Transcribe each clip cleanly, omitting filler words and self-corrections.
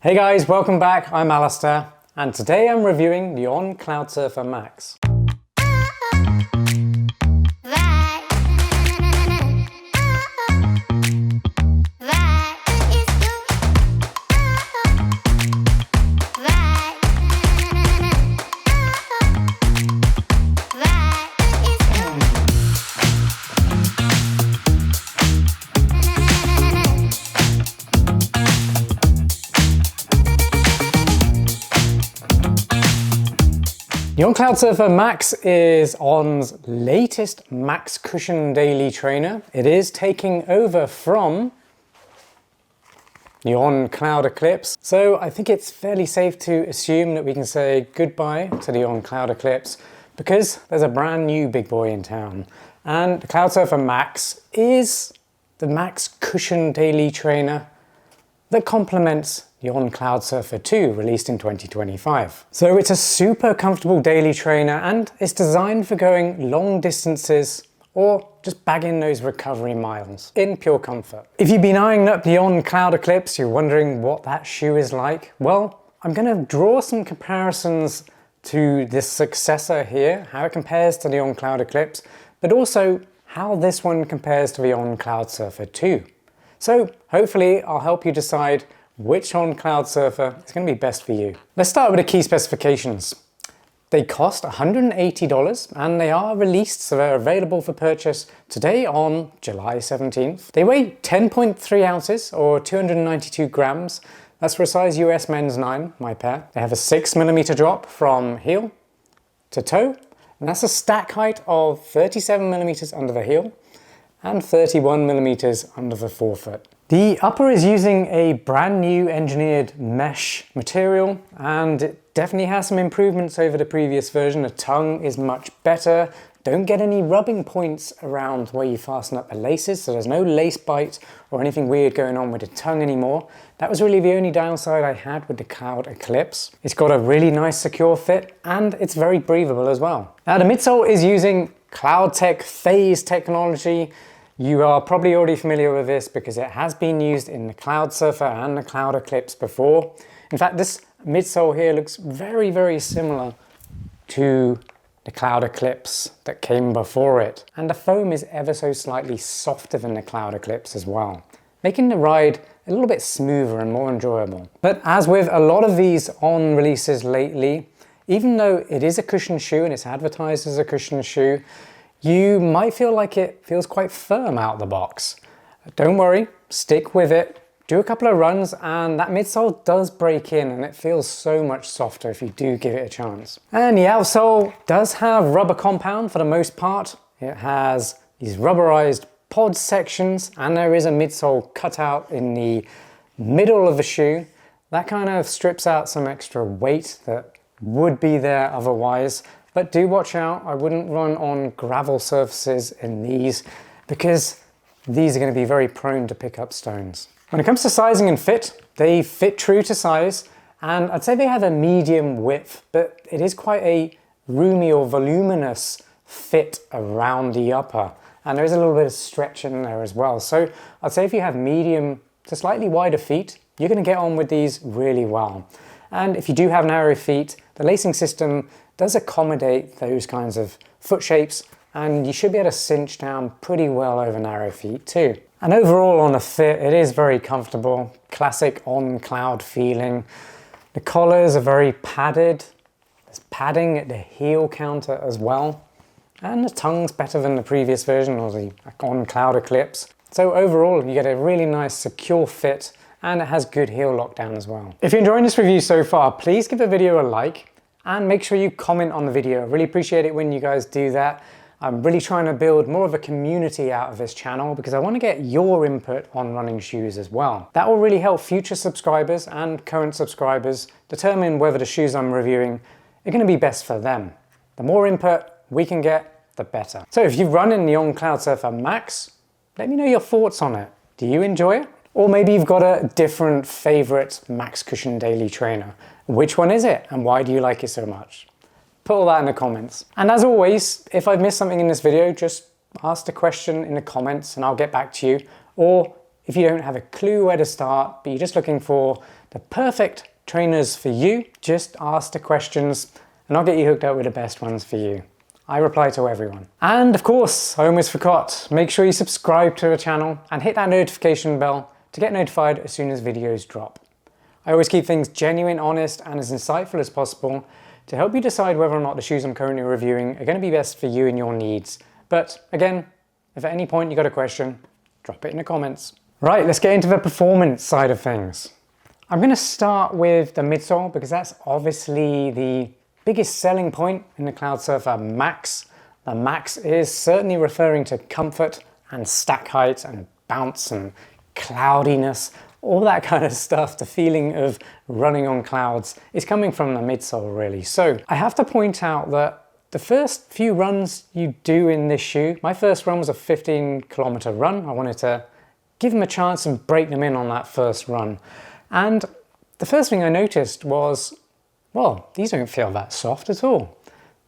Hey guys, welcome back. I'm Alistair, and today I'm reviewing the On Cloudsurfer Max. The On Cloudsurfer Max is On's latest max cushion daily trainer. It is taking over from the On Cloudeclipse. So I think it's fairly safe to assume that we can say goodbye to the On Cloudeclipse because there's a brand new big boy in town. And the Cloudsurfer Max is the max cushion daily trainer that complements the On Cloudsurfer 2, released in 2025. So it's a super comfortable daily trainer and it's designed for going long distances or just bagging those recovery miles in pure comfort. If you've been eyeing up the On Cloudeclipse, you're wondering what that shoe is like, well, I'm going to draw some comparisons to this successor here, how it compares to the On Cloudeclipse, but also how this one compares to the On Cloudsurfer 2. So hopefully I'll help you decide which On Cloudsurfer is going to be best for you. Let's start with the key specifications. They cost $180 and they are released, so they're available for purchase today on July 17th. They weigh 10.3 ounces or 292 grams. That's for a size US men's 9, my pair. They have a 6mm drop from heel to toe, and that's a stack height of 37mm under the heel and 31mm under the forefoot. The upper is using a brand new engineered mesh material and it definitely has some improvements over the previous version. The tongue is much better. Don't get any rubbing points around where you fasten up the laces, so there's no lace bite or anything weird going on with the tongue anymore. That was really the only downside I had with the Cloudeclipse. It's got a really nice secure fit and it's very breathable as well. Now the midsole is using Cloudtech phase technology. You are probably already familiar with this because it has been used in the Cloudsurfer and the Cloudeclipse before. In fact, this midsole here looks very, very similar to the Cloudeclipse that came before it. And the foam is ever so slightly softer than the Cloudeclipse as well, making the ride a little bit smoother and more enjoyable. But as with a lot of these On releases lately, even though it is a cushion shoe and it's advertised as a cushion shoe, you might feel like it feels quite firm out the box. Don't worry, stick with it, do a couple of runs and that midsole does break in and it feels so much softer if you do give it a chance. And the outsole does have rubber compound for the most part. It has these rubberized pod sections and there is a midsole cut out in the middle of the shoe. That kind of strips out some extra weight that would be there otherwise. But do watch out, I wouldn't run on gravel surfaces in these because these are going to be very prone to pick up stones. When it comes to sizing and fit, they fit true to size and I'd say they have a medium width, but it is quite a roomy or voluminous fit around the upper and there is a little bit of stretch in there as well. So I'd say if you have medium to slightly wider feet, you're going to get on with these really well. And if you do have narrow feet, the lacing system does accommodate those kinds of foot shapes and you should be able to cinch down pretty well over narrow feet too. And overall on a fit, it is very comfortable, classic On Cloud feeling. The collars are very padded, there's padding at the heel counter as well, and the tongue's better than the previous version or the On Cloudeclipse. So overall you get a really nice secure fit and it has good heel lockdown as well. If you're enjoying this review so far, please give the video a like and make sure you comment on the video. I really appreciate it when you guys do that. I'm really trying to build more of a community out of this channel because I want to get your input on running shoes as well. That will really help future subscribers and current subscribers determine whether the shoes I'm reviewing are going to be best for them. The more input we can get, the better. So if you've run in the On Cloudsurfer Max, let me know your thoughts on it. Do you enjoy it? Or maybe you've got a different favorite max cushion daily trainer. Which one is it and why do you like it so much? Put all that in the comments. And as always, if I've missed something in this video, just ask the question in the comments and I'll get back to you. Or if you don't have a clue where to start, but you're just looking for the the perfect trainers for you. Just ask the questions and I'll get you hooked up with the best ones for you. I reply to everyone. And of course, I almost forgot, make sure you subscribe to the channel and hit that notification bell to get notified as soon as videos drop. I always keep things genuine, honest, and as insightful as possible to help you decide whether or not the shoes I'm currently reviewing are going to be best for you and your needs. But again, if at any point you got a question, drop it in the comments. Right, let's get into the performance side of things. I'm going to start with the midsole because that's obviously the biggest selling point in the Cloudsurfer Max. The Max is certainly referring to comfort and stack height and bounce and cloudiness, all that kind of stuff. The feeling of running on clouds is coming from the midsole really. So I have to point out that the first few runs you do in this shoe, my first run was a 15-kilometer run. I wanted to give them a chance and break them in on that first run. And the first thing I noticed was, well, these don't feel that soft at all.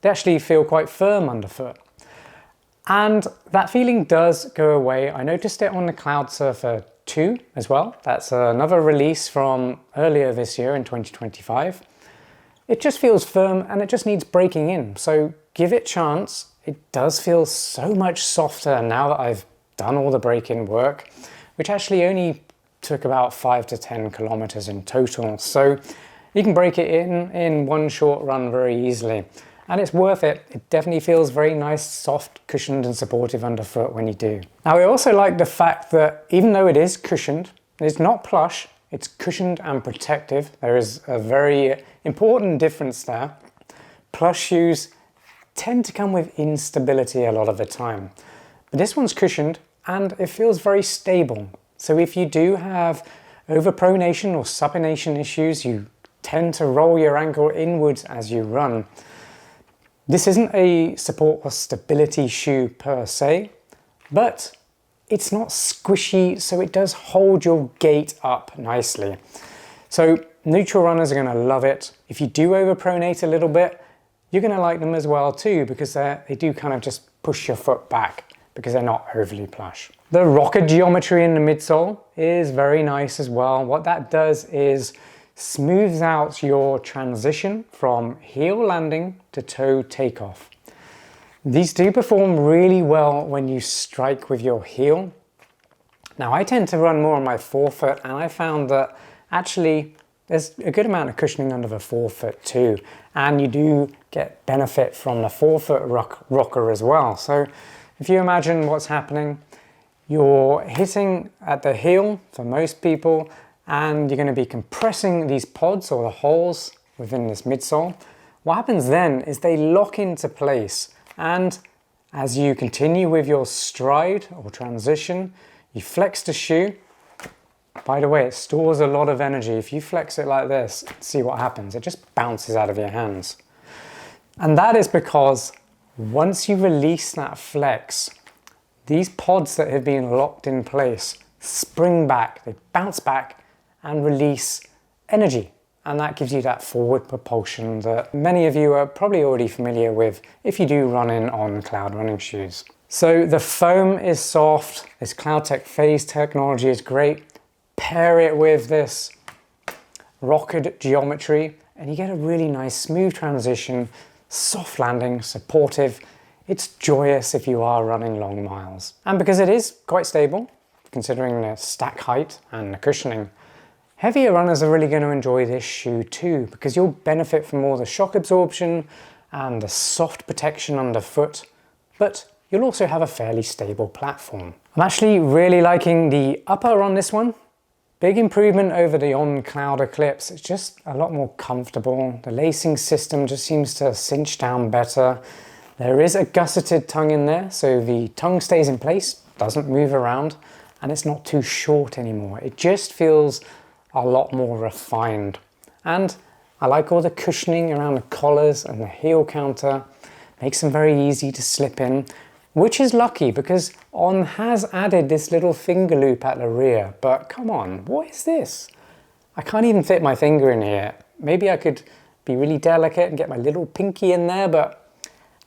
They actually feel quite firm underfoot. And that feeling does go away. I noticed it on the Cloudsurfer 2 as well. That's another release from earlier this year in 2025. It just feels firm and it just needs breaking in. So give it a chance. It does feel so much softer now that I've done all the break-in work, which actually only took about 5 to 10 kilometers in total. So you can break it in one short run very easily. And it's worth it. It definitely feels very nice, soft, cushioned and supportive underfoot when you do. Now I also like the fact that even though it is cushioned, it's not plush, it's cushioned and protective. There is a very important difference there. Plush shoes tend to come with instability a lot of the time. But this one's cushioned and it feels very stable. So if you do have overpronation or supination issues, you tend to roll your ankle inwards as you run. This isn't a support or stability shoe per se, but it's not squishy, so it does hold your gait up nicely. So neutral runners are going to love it. If you do overpronate a little bit, you're going to like them as well too, because they do kind of just push your foot back because they're not overly plush. The rocker geometry in the midsole is very nice as well. What that does is smooths out your transition from heel landing to toe takeoff. These do perform really well when you strike with your heel. Now I tend to run more on my forefoot and I found that actually there's a good amount of cushioning under the forefoot too, and you do get benefit from the forefoot rocker as well. So if you imagine what's happening, you're hitting at the heel for most people and you're going to be compressing these pods or the holes within this midsole. What happens then is they lock into place, and as you continue with your stride or transition, you flex the shoe. By the way, it stores a lot of energy. If you flex it like this, see what happens. It just bounces out of your hands. And that is because once you release that flex, these pods that have been locked in place spring back, they bounce back and release energy. And that gives you that forward propulsion that many of you are probably already familiar with if you do run in on cloud running shoes. So the foam is soft, this Cloudtech phase technology is great. Pair it with this rockered geometry and you get a really nice smooth transition, soft landing, supportive. It's joyous if you are running long miles. And because it is quite stable, considering the stack height and the cushioning, heavier runners are really going to enjoy this shoe too, because you'll benefit from all the shock absorption and the soft protection underfoot, but you'll also have a fairly stable platform. I'm actually really liking the upper on this one. Big improvement over the On Cloudeclipse. It's just a lot more comfortable. The lacing system just seems to cinch down better. There is a gusseted tongue in there, so the tongue stays in place, doesn't move around, and it's not too short anymore. It just feels a lot more refined. And I like all the cushioning around the collars and the heel counter. Makes them very easy to slip in, which is lucky because On has added this little finger loop at the rear, but come on, what is this? I can't even fit my finger in here. Maybe I could be really delicate and get my little pinky in there, but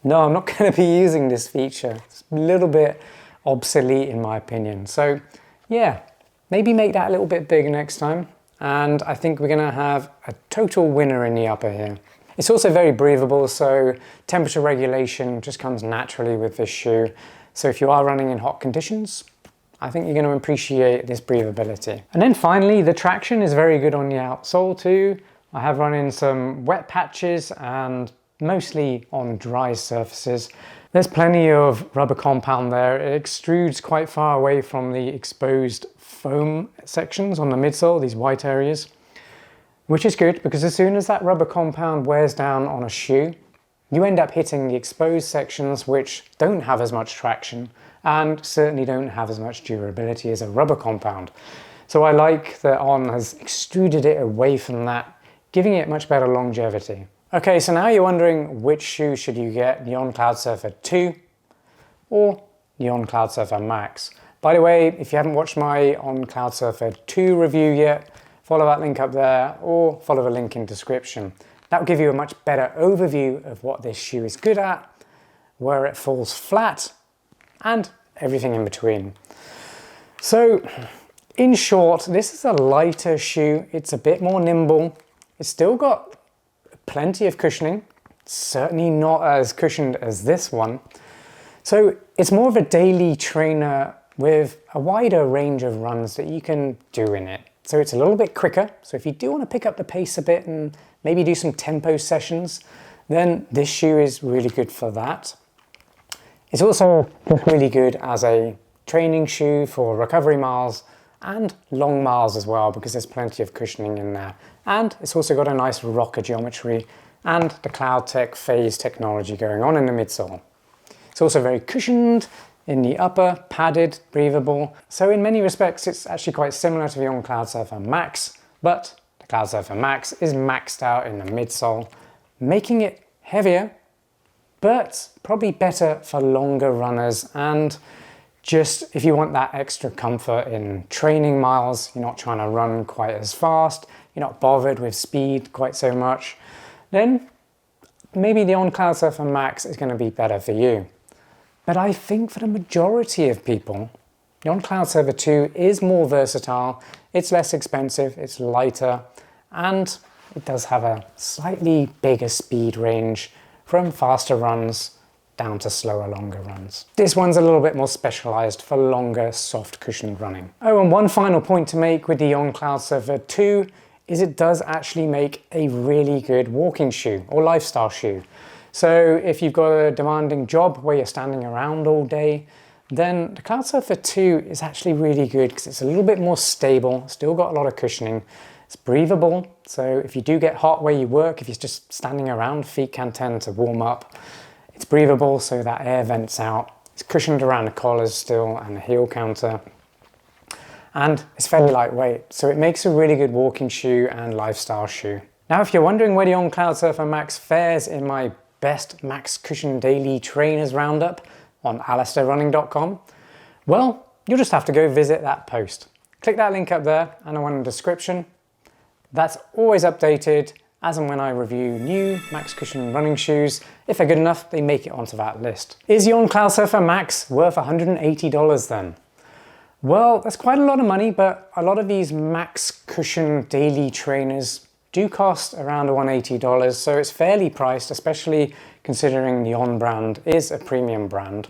no, I'm not going to be using this feature. It's a little bit obsolete in my opinion. So yeah, maybe make that a little bit bigger next time. and I think we're going to have a total winner in the upper here. It's also very breathable, so temperature regulation just comes naturally with this shoe. So if you are running in hot conditions, I think you're going to appreciate this breathability. And then finally, the traction is very good on the outsole too. I have run in some wet patches and mostly on dry surfaces. There's plenty of rubber compound there. It extrudes quite far away from the exposed foam sections on the midsole, these white areas, which is good because as soon as that rubber compound wears down on a shoe, you end up hitting the exposed sections which don't have as much traction and certainly don't have as much durability as a rubber compound. So I like that On has extruded it away from that, giving it much better longevity. Okay, so now you're wondering which shoe should you get, the On Cloudsurfer 2 or the On Cloudsurfer Max. By the way, if you haven't watched my On Cloudsurfer 2 review yet, follow that link up there or follow the link in description. That will give you a much better overview of what this shoe is good at, where it falls flat, and everything in between. So, in short, this is a lighter shoe. It's a bit more nimble. It's still got plenty of cushioning, certainly not as cushioned as this one. So it's more of a daily trainer with a wider range of runs that you can do in it. So it's a little bit quicker. So if you do want to pick up the pace a bit and maybe do some tempo sessions, then this shoe is really good for that. It's also just really good as a training shoe for recovery miles and long miles as well, because there's plenty of cushioning in there. And it's also got a nice rocker geometry and the Cloudtech phase technology going on in the midsole. It's also very cushioned in the upper, padded, breathable. So in many respects, it's actually quite similar to the On Cloudsurfer Max, but the Cloudsurfer Max is maxed out in the midsole, making it heavier, but probably better for longer runners and just if you want that extra comfort in training miles, you're not trying to run quite as fast, you're not bothered with speed quite so much, then maybe the On Cloudsurfer Max is going to be better for you. But I think for the majority of people, the On Cloudsurfer 2 is more versatile, it's less expensive, it's lighter, and it does have a slightly bigger speed range from faster runs down to slower, longer runs. This one's a little bit more specialized for longer, soft cushioned running. Oh, and one final point to make with the On Cloudsurfer 2 is it does actually make a really good walking shoe or lifestyle shoe. So if you've got a demanding job where you're standing around all day, then the Cloudsurfer 2 is actually really good because it's a little bit more stable, still got a lot of cushioning, it's breathable, so if you do get hot where you work, if you're just standing around, feet can tend to warm up. It's breathable so that air vents out. It's cushioned around the collars still and the heel counter. And it's fairly lightweight, so it makes a really good walking shoe and lifestyle shoe. Now, if you're wondering where the On Cloudsurfer Max fares in my best max cushion daily trainers roundup on alistairrunning.com, well, you'll just have to go visit that post. Click that link up there and the one in the description. That's always updated as and when I review new max cushion running shoes. If they're good enough, they make it onto that list. Is the On Cloudsurfer Max worth $180 then? Well, that's quite a lot of money, but a lot of these max cushion daily trainers do cost around $180, so it's fairly priced, especially considering the On brand is a premium brand.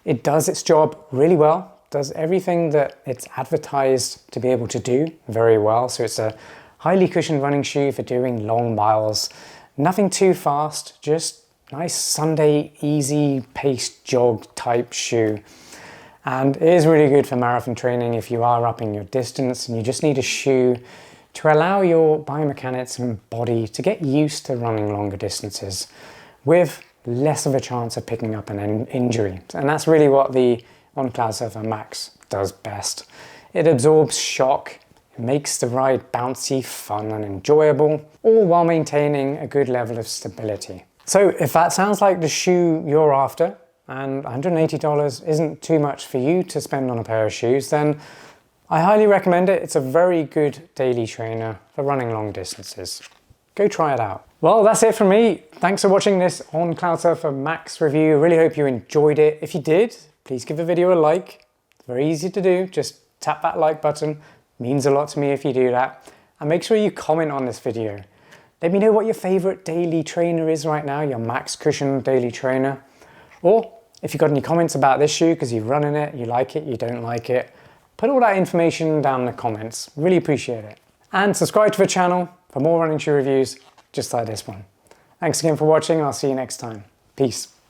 It does its job really well, does everything that it's advertised to be able to do very well. So it's a highly cushioned running shoe for doing long miles. Nothing too fast, just nice Sunday easy paced jog type shoe. And it is really good for marathon training if you are upping your distance and you just need a shoe to allow your biomechanics and body to get used to running longer distances with less of a chance of picking up an injury. And that's really what the On Cloudsurfer Max does best. It absorbs shock, it makes the ride bouncy, fun and enjoyable, all while maintaining a good level of stability. So if that sounds like the shoe you're after, and $180 isn't too much for you to spend on a pair of shoes, then I highly recommend it. It's a very good daily trainer for running long distances. Go try it out. Well, that's it from me. Thanks for watching this On Cloudsurfer Max review. Really hope you enjoyed it. If you did, please give the video a like. It's very easy to do. Just tap that like button. It means a lot to me if you do that. and make sure you comment on this video. Let me know what your favorite daily trainer is right now, your Max Cushion daily trainer. Or if you've got any comments about this shoe because you've run in it, you like it, you don't like it, put all that information down in the comments. Really appreciate it. And subscribe to the channel for more running shoe reviews just like this one. Thanks again for watching. I'll see you next time. Peace.